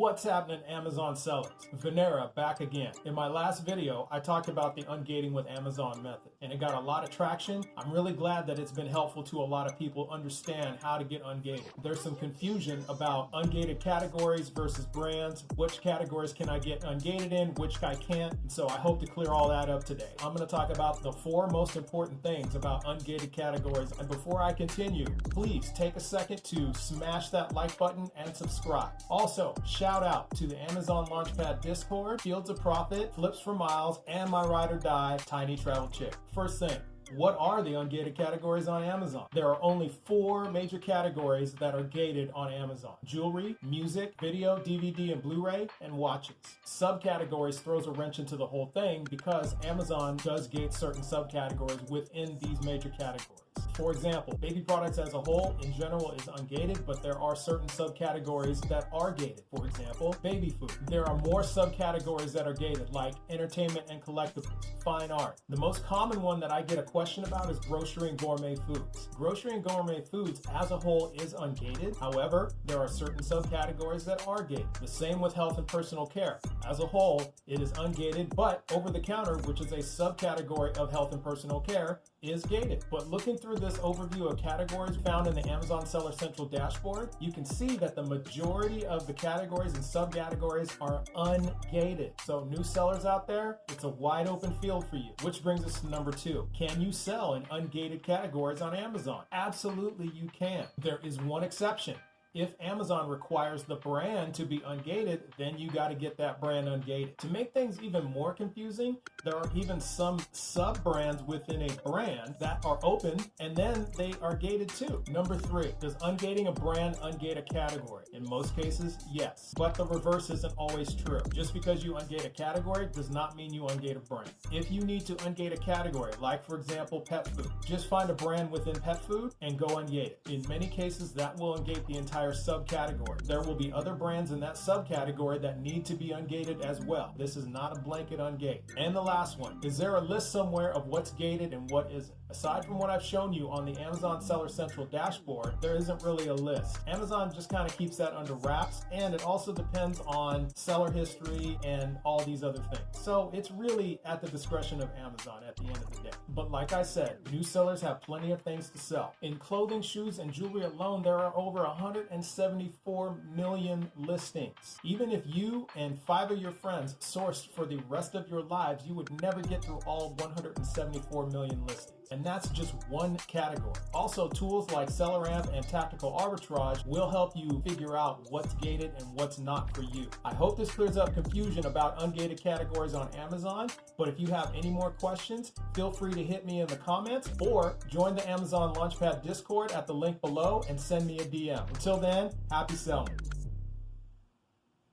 What's happening, Amazon sellers? Venera back again. In my last video, I talked about the ungating with Amazon method, and it got a lot of traction. I'm really glad that it's been helpful to a lot of people understand how to get ungated. There's some confusion about ungated categories versus brands. Which categories can I get ungated in, which I can't? And so I hope to clear all that up today. I'm going to talk about the 4 most important things about ungated categories. And before I continue, please take a second to smash that like button and subscribe. Also, shout out to the Amazon Launchpad Discord, Fields of Profit, Flips for Miles, and my ride or die, Tiny Travel Chick. First thing, what are the ungated categories on Amazon? There are only 4 major categories that are gated on Amazon: jewelry, music, video, DVD and Blu-ray, and watches. Subcategories throws a wrench into the whole thing because Amazon does gate certain subcategories within these major categories. For example, baby products as a whole in general is ungated, but there are certain subcategories that are gated. For example, baby food. There are more subcategories that are gated, like entertainment and collectibles, fine art. The most common one that I get a question about is grocery and gourmet foods. Grocery and gourmet foods as a whole is ungated. However, there are certain subcategories that are gated. The same with health and personal care. As a whole, it is ungated, but over the counter, which is a subcategory of health and personal care, is gated. But looking through this overview of categories found in the Amazon Seller Central dashboard, you can see that the majority of the categories and subcategories are ungated. So new sellers out there, it's a wide open field for you. Which brings us to number 2. Can you sell in ungated categories on Amazon? Absolutely you can. There is one exception. If Amazon requires the brand to be ungated, then you got to get that brand ungated. To make things even more confusing, there are even some sub-brands within a brand that are open and then they are gated too. Number 3, does ungating a brand ungate a category? In most cases, yes, but the reverse isn't always true. Just because you ungate a category does not mean you ungate a brand. If you need to ungate a category, like for example, pet food, just find a brand within pet food and go ungate it. In many cases, that will ungate the entire subcategory. There will be other brands in that subcategory that need to be ungated as well. This is not a blanket ungate. And the last one, is there a list somewhere of what's gated and what isn't? Aside from what I've shown you on the Amazon Seller Central dashboard, there isn't really a list. Amazon just kind of keeps that under wraps, and it also depends on seller history and all these other things. So it's really at the discretion of Amazon at the end of the day. But like I said, new sellers have plenty of things to sell. In clothing, shoes, and jewelry alone, there are over 174 million listings. Even if you and 5 of your friends sourced for the rest of your lives, you would never get through all 174 million listings. And that's just one category. Also, tools like SellerAmp and Tactical Arbitrage will help you figure out what's gated and what's not for you. I hope this clears up confusion about ungated categories on Amazon, but if you have any more questions, feel free to hit me in the comments or join the Amazon Launchpad Discord at the link below and send me a DM. Until then, happy selling.